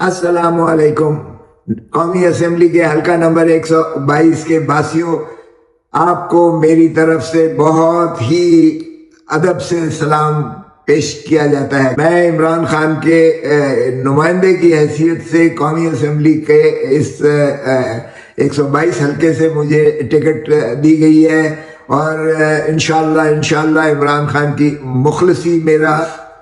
अस्सलाम वालेकुम। कौमी असेंबली के हल्का नंबर 122 के बासियों, आपको मेरी तरफ से बहुत ही अदब से सलाम पेश किया जाता है। मैं इमरान खान के नुमाइंदे की हैसियत से कौमी असेंबली के इस 122 हल्के से मुझे टिकट दी गई है और इंशाल्लाह इमरान खान की मुखलसी मेरा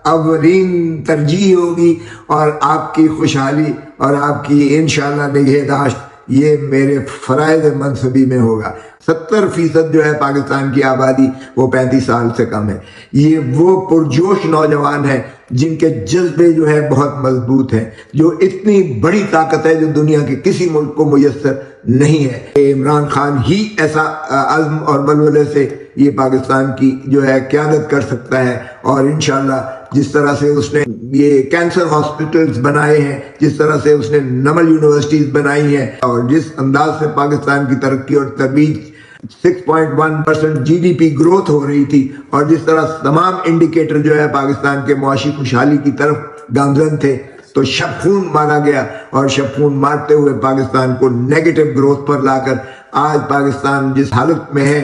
अवलीन तरजीह होगी और आपकी खुशहाली और आपकी इंशाल्लाह निगहदाश्त ये मेरे फराइज़ मनसबी में होगा। 70% जो है पाकिस्तान की आबादी वो 35 साल से कम है। ये वो पुरजोश नौजवान हैं जिनके जज्बे जो है बहुत मजबूत हैं, जो इतनी बड़ी ताकत है जो दुनिया के किसी मुल्क को मुयस्सर नहीं है। इमरान खान ही ऐसा अज़्म और बलबले से ये पाकिस्तान की जो है क़यादत कर सकता है और इंशाल्लाह जिस तरह से उसने ये कैंसर हॉस्पिटल्स बनाए हैं, जिस तरह से उसने नमल यूनिवर्सिटीज बनाई हैं और जिस अंदाज से पाकिस्तान की तरक्की और तरबीज 6.1% जीडीपी ग्रोथ हो रही थी और जिस तरह तमाम इंडिकेटर जो है पाकिस्तान के मुआशी खुशहाली की तरफ गामजन थे, तो शब खून मारा गया और शब खून मारते हुए पाकिस्तान को नेगेटिव ग्रोथ पर लाकर आज पाकिस्तान जिस हालत में है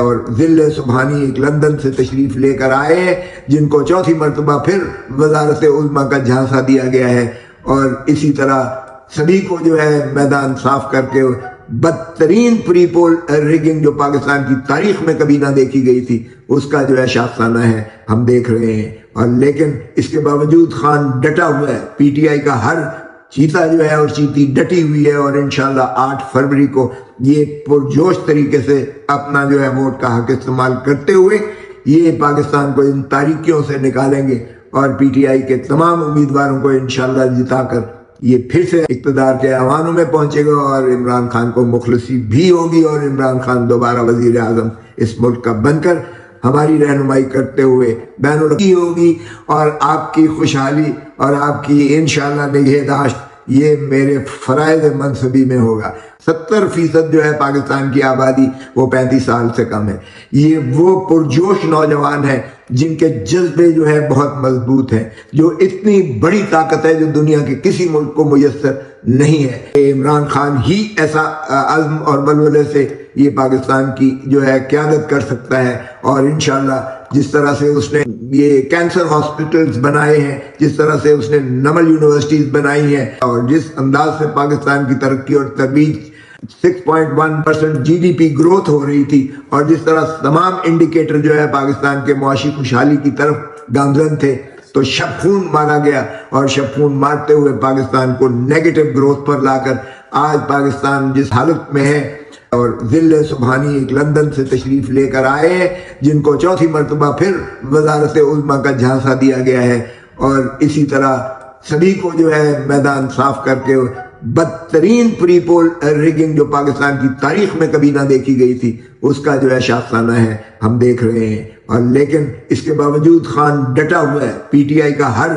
और जिले सुबहानी एक लंदन से तशरीफ लेकर आए हैं, जिनको चौथी मरतबा फिर वजारत उज़्मा का झांसा दिया गया है और इसी तरह सभी को जो है मैदान साफ करके बदतरीन प्री पोल रिगिंग जो पाकिस्तान की तारीख में कभी ना देखी गई थी उसका जो है शास्त्राना है हम देख रहे हैं। और लेकिन इसके बावजूद खान डटा हुआ है, पीटीआई का हर चीता जो है और चीती डटी हुई है और इंशाल्लाह 8 फरवरी को ये पुरजोश तरीके से अपना जो है वोट का हक इस्तेमाल करते हुए ये पाकिस्तान को इन तारीकियों से निकालेंगे और पीटीआई के तमाम उम्मीदवारों को इंशाल्लाह जिताकर ये फिर से इक़्तिदार के ऐवानों में पहुंचेगा और इमरान खान को मुखलसी भी होगी और इमरान खान दोबारा वजीर आज़म इस मुल्क का बनकर हमारी रहनुमाई करते हुए बैनुल-अक़वामी होगी और आपकी खुशहाली और आपकी इंशाल्लाह निगहदाश्त ये मेरे फराइज़ मनसबी में होगा। 70% जो है पाकिस्तान की आबादी वो 35 साल से कम है। ये वो पुरजोश नौजवान हैं जिनके जज्बे जो है बहुत मजबूत हैं, जो इतनी बड़ी ताकत है जो दुनिया के किसी मुल्क को मुयस्सर नहीं है। इमरान खान ही ऐसा अज़्म और बलबले से ये पाकिस्तान की जो है क़यादत कर सकता है और इंशाल्लाह जिस तरह से उसने ये कैंसर हॉस्पिटल्स बनाए हैं, जिस तरह से उसने नमल यूनिवर्सिटीज बनाई हैं और जिस अंदाज से पाकिस्तान की तरक्की और तरबीज 6.1% जीडीपी ग्रोथ हो रही थी और जिस तरह तमाम इंडिकेटर जो है पाकिस्तान के मुआशी खुशहाली की तरफ गामजन थे, तो शब खून मारा गया और शब खून मारते हुए पाकिस्तान को नेगेटिव ग्रोथ पर लाकर आज पाकिस्तान जिस हालत में है और जिले सुबहानी एक लंदन से तशरीफ लेकर आए हैं, जिनको चौथी मरतबा फिर वजारत उज़्मा का झांसा दिया गया है और इसी तरह सभी को जो है मैदान साफ करके बदतरीन प्री पोल रिगिंग जो पाकिस्तान की तारीख में कभी ना देखी गई थी उसका जो है शास्त्राना है हम देख रहे हैं। और लेकिन इसके बावजूद खान डटा हुआ है, पीटीआई का हर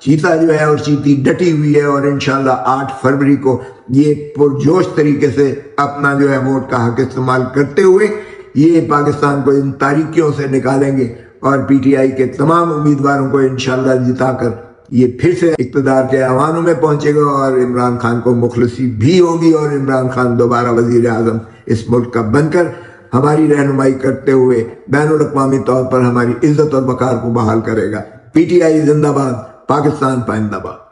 चीता जो है और चीती डटी हुई है और इंशाल्लाह 8 फरवरी को ये पुरजोश तरीके से अपना जो है वोट का हक इस्तेमाल करते हुए ये पाकिस्तान को इन तारीकियों से निकालेंगे और पीटीआई के तमाम उम्मीदवारों को इंशाल्लाह जिताकर ये फिर से इक़्तिदार के ऐवानों में पहुंचेगा और इमरान खान को मुखलसी भी होगी और इमरान खान दोबारा वजीर आज़म इस मुल्क का बनकर हमारी रहनुमाई करते हुए बैनुल-अक़वामी तौर पर हमारी इज्जत और वक़ार को बहाल करेगा। पीटीआई जिंदाबाद, पाकिस्तान पाइंदाबाद।